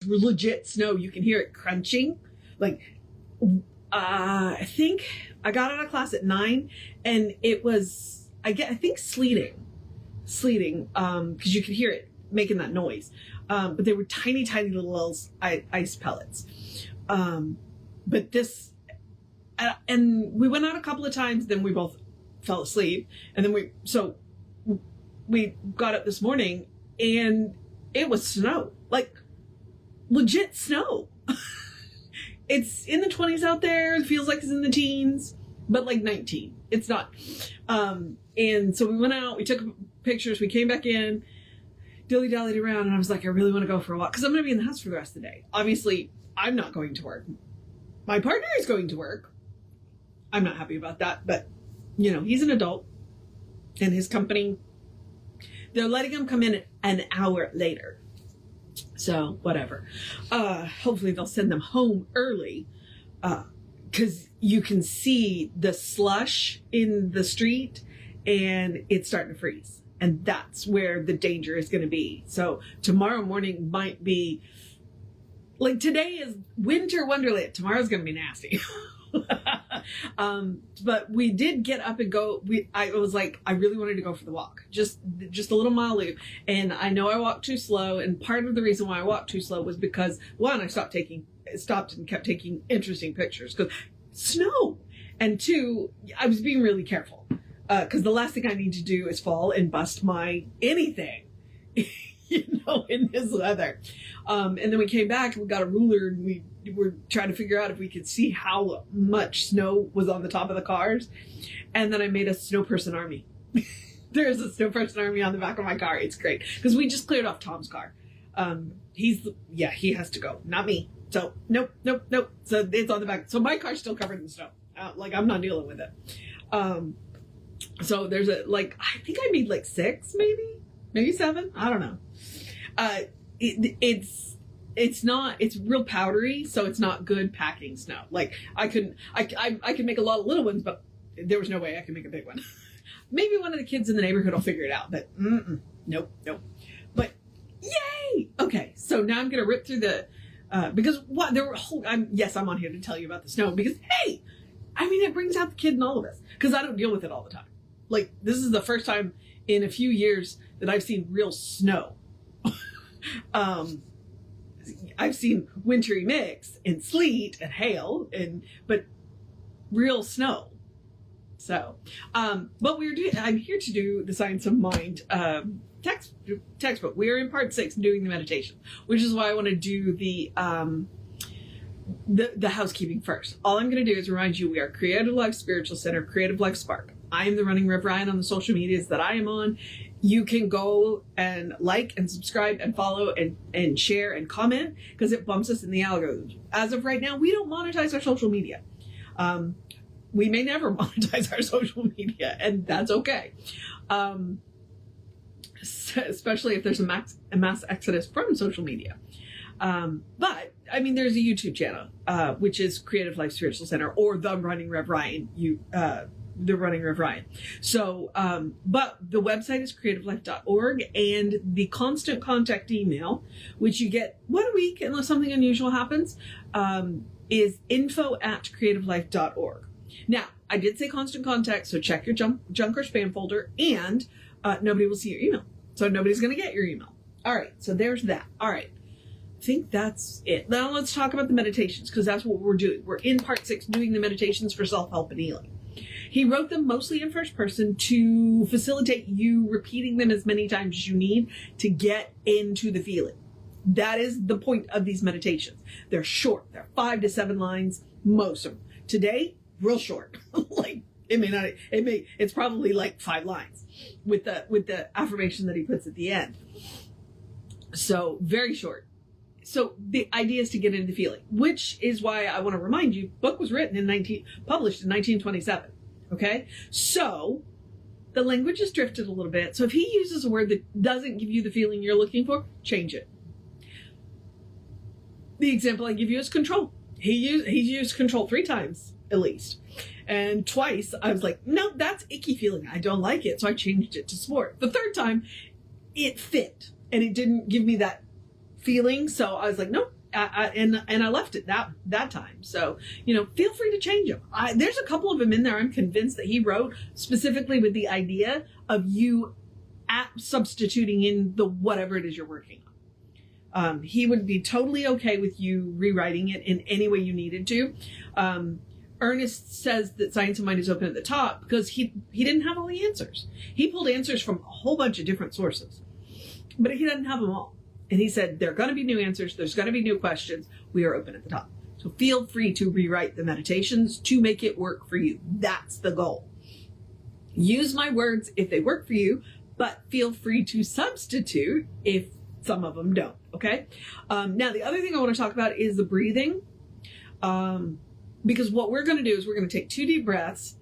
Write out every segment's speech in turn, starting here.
legit snow. You can hear it crunching. Like, I think I got out of class at 9 and it was, I think sleeting, because you could hear it making that noise. But they were tiny, tiny little ice pellets. But this, and we went out a couple of times, then we both fell asleep. And then we got up this morning and it was snow, like legit snow. It's in the 20s out there. It feels like it's in the teens, but like 19. It's not. And so we went out, we took pictures, we came back in, dilly-dallied around, and I was like, I really want to go for a walk because I'm going to be in the house for the rest of the day. Obviously, I'm not going to work. My partner is going to work. I'm not happy about that, but, you know, he's an adult, and his company, they're letting him come in an hour later. So, whatever. Hopefully they'll send them home early, because you can see the slush in the street, and it's starting to freeze. And that's where the danger is going to be. So tomorrow morning might be, like today is winter wonderland. Tomorrow's going to be nasty. But we did get up and go. I was like, I really wanted to go for the walk. Just a little mile loop. And I know I walked too slow. And part of the reason why I walked too slow was because, one, I stopped and kept taking interesting pictures because snow. And two, I was being really careful. Because the last thing I need to do is fall and bust my anything, you know, in this weather. And then we came back and we got a ruler and we were trying to figure out if we could see how much snow was on the top of the cars. And then I made a snow person army. There's a snow person army on the back of my car. It's great. Because we just cleared off Tom's car. He has to go, not me. So nope. So it's on the back. So my car's still covered in snow. Like I'm not dealing with it. So there's I think I made like 6, maybe 7. I don't know. It's real powdery, so it's not good packing snow. Like I could make a lot of little ones, but there was no way I could make a big one. Maybe one of the kids in the neighborhood will figure it out, but nope. But yay! Okay, so now I'm gonna rip through the because what there were I'm on here to tell you about the snow because hey, I mean it brings out the kid in all of us because I don't deal with it all the time. Like this is the first time in a few years that I've seen real snow. I've seen wintry mix and sleet and hail but real snow. So, but I'm here to do the Science of Mind textbook. We are in part 6 doing the meditation, which is why I want to do the housekeeping first. All I'm going to do is remind you we are Creative Life Spiritual Center, Creative Life Spark. I am the Running Rev Ryan on the social medias that I am on. You can go and like and subscribe and follow and share and comment because it bumps us in the algorithms. As of right now, we don't monetize our social media. We may never monetize our social media, and that's okay. Especially if there's a mass exodus from social media. But I mean, there's a YouTube channel, which is Creative Life Spiritual Center or the Running Rev Ryan. The Running Rev Ryan. So, but the website is creativelife.org and the constant contact email, which you get 1 week unless something unusual happens, is info@creativelife.org. Now, I did say constant contact, so check your junk or spam folder, and nobody will see your email. So nobody's going to get your email. All right, so there's that. All right, I think that's it. Now let's talk about the meditations, because that's what we're doing. We're in part 6 doing the meditations for self-help and healing. He wrote them mostly in first person to facilitate you repeating them as many times as you need to get into the feeling. That is the point of these meditations. They're short. They're 5 to 7 lines, most of them. Today, real short. Like it's probably like 5 lines with the affirmation that he puts at the end. So very short. So the idea is to get into the feeling, which is why I want to remind you, book was written published in 1927. Okay. So the language has drifted a little bit. So if he uses a word that doesn't give you the feeling you're looking for, change it. The example I give you is control. He used control 3 times at least. And twice I was like, no, that's icky feeling. I don't like it. So I changed it to sport. The 3rd time it fit and it didn't give me that feeling. So I was like, nope. And I left it that time. So, feel free to change them. There's a couple of them in there I'm convinced that he wrote specifically with the idea of you substituting in the whatever it is you're working on. He would be totally okay with you rewriting it in any way you needed to. Ernest says that Science of Mind is open at the top because he didn't have all the answers. He pulled answers from a whole bunch of different sources, but he doesn't have them all. And he said, there are going to be new answers. There's going to be new questions. We are open at the top. So feel free to rewrite the meditations to make it work for you. That's the goal. Use my words if they work for you, but feel free to substitute if some of them don't. Okay. Now, the other thing I want to talk about is the breathing. Because what we're going to do is we're going to take 2 deep breaths,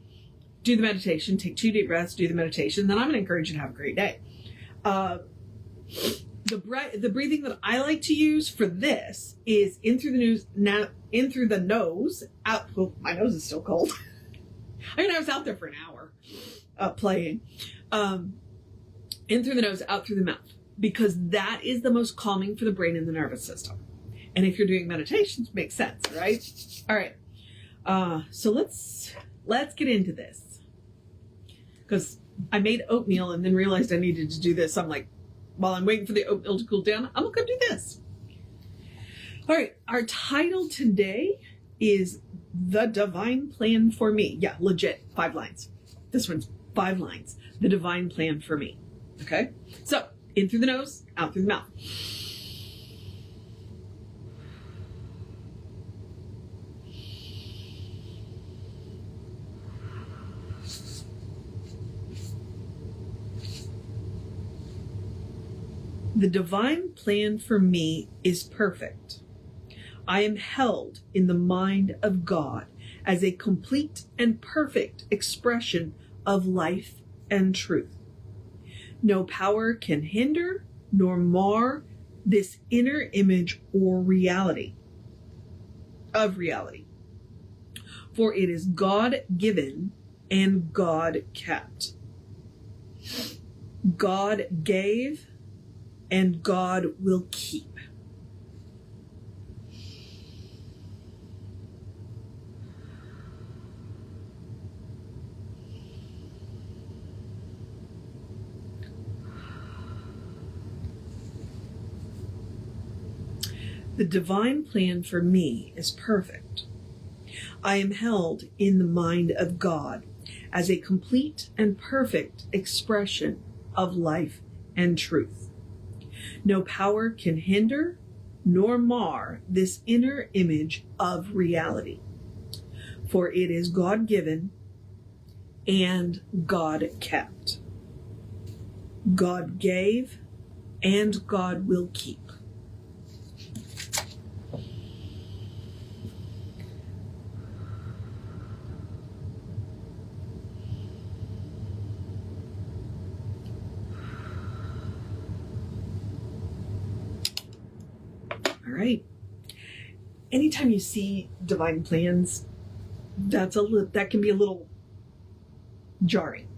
do the meditation, take 2 deep breaths, do the meditation. Then I'm going to encourage you to have a great day. The breathing that I like to use for this is in through the nose, out. Well, my nose is still cold. I was out there for an hour playing. In through the nose, out through the mouth, because that is the most calming for the brain and the nervous system. And if you're doing meditations, makes sense, right? All right. So let's get into this, because I made oatmeal and then realized I needed to do this. I'm like, while I'm waiting for the oatmeal to cool down, I'm going to do this. All right. Our title today is The Divine Plan for Me. Yeah, legit. 5 lines. This one's 5 lines. The Divine Plan for Me. Okay. So in through the nose, out through the mouth. The divine plan for me is perfect. I am held in the mind of God as a complete and perfect expression of life and truth. No power can hinder nor mar this inner image or reality. For it is God given and God kept. God gave and God will keep. The divine plan for me is perfect. I am held in the mind of God as a complete and perfect expression of life and truth. No power can hinder nor mar this inner image of reality, for it is God given and God kept. God gave and God will keep. All right. Anytime you see divine plans, that can be a little jarring.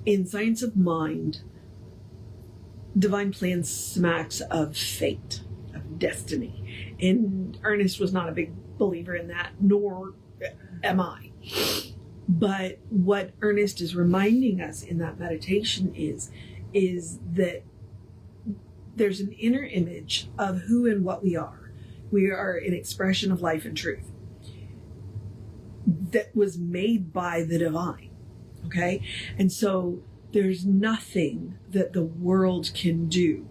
In Science of Mind, divine plan smacks of fate, of destiny. And Ernest was not a big believer in that, nor am I. But what Ernest is reminding us in that meditation is that there's an inner image of who and what we are. We are an expression of life and truth that was made by the divine. Okay? And so there's nothing that the world can do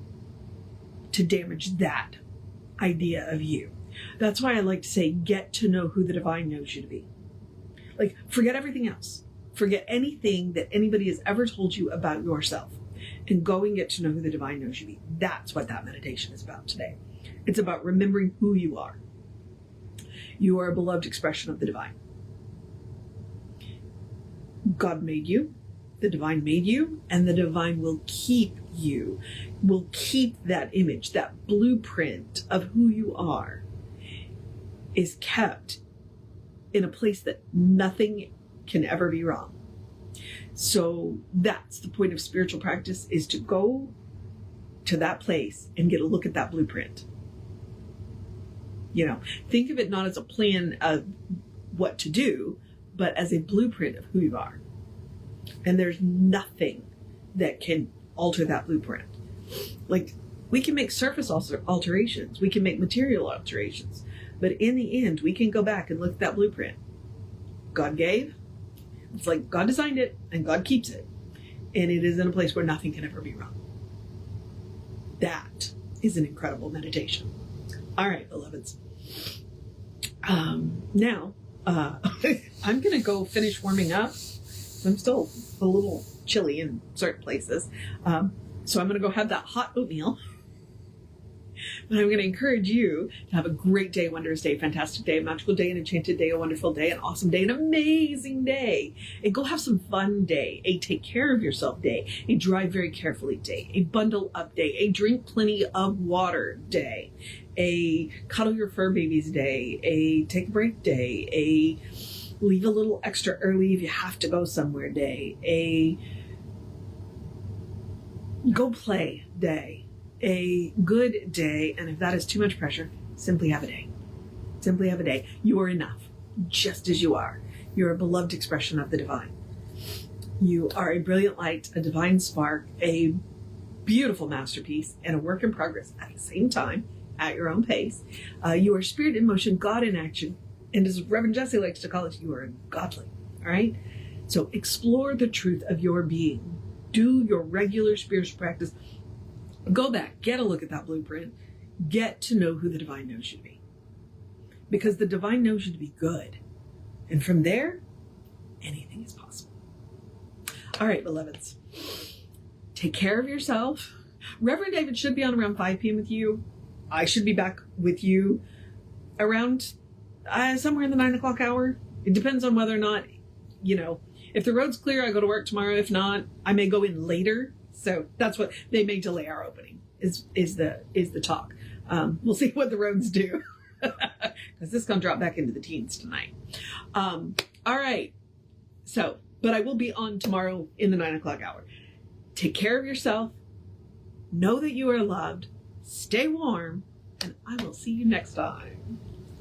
to damage that idea of you. That's why I like to say, get to know who the divine knows you to be. Like, forget everything else. Forget anything that anybody has ever told you about yourself, and go and get to know who the divine knows you to be. That's what that meditation is about today. It's about remembering who you are. You are a beloved expression of the divine. God made you, the divine made you, and the divine will keep you, will keep that image, that blueprint of who you are is kept in a place that nothing can ever be wrong. So that's the point of spiritual practice, is to go to that place and get a look at that blueprint. You know, think of it not as a plan of what to do, but as a blueprint of who you are. And there's nothing that can alter that blueprint. Like, we can make surface alterations, we can make material alterations, but in the end, we can go back and look at that blueprint God gave. It's like God designed it and God keeps it. And it is in a place where nothing can ever be wrong. That is an incredible meditation. All right, beloveds. Now, I'm going to go finish warming up. I'm still a little chilly in certain places. So I'm going to go have that hot oatmeal. But I'm going to encourage you to have a great day, wondrous day, fantastic day, a magical day, an enchanted day, a wonderful day, an awesome day, an amazing day. And go have some fun day, a take care of yourself day, a drive very carefully day, a bundle up day, a drink plenty of water day, a cuddle your fur babies day, a take a break day, a leave a little extra early if you have to go somewhere day, a go play day, a good day, and if that is too much pressure, simply have a day. Simply have a day. You are enough, just as you are. You're a beloved expression of the divine. You are a brilliant light, a divine spark, a beautiful masterpiece, and a work in progress at the same time, at your own pace. You are spirit in motion, God in action, and as Reverend Jesse likes to call it, you are godly. All right? So explore the truth of your being. Do your regular spiritual practice. Go back, get a look at that blueprint, get to know who the divine knows you to be. Because the divine knows you to be good. And from there, anything is possible. All right, beloveds. Take care of yourself. Reverend David should be on around 5 p.m. with you. I should be back with you around somewhere in the 9 o'clock hour. It depends on whether or not, you know, if the road's clear, I go to work tomorrow. If not, I may go in later. So that's what they may delay our opening is the talk. We'll see what the roads do because this is going to drop back into the teens tonight. All right. So, but I will be on tomorrow in the 9 o'clock hour. Take care of yourself. Know that you are loved. Stay warm, and I will see you next time.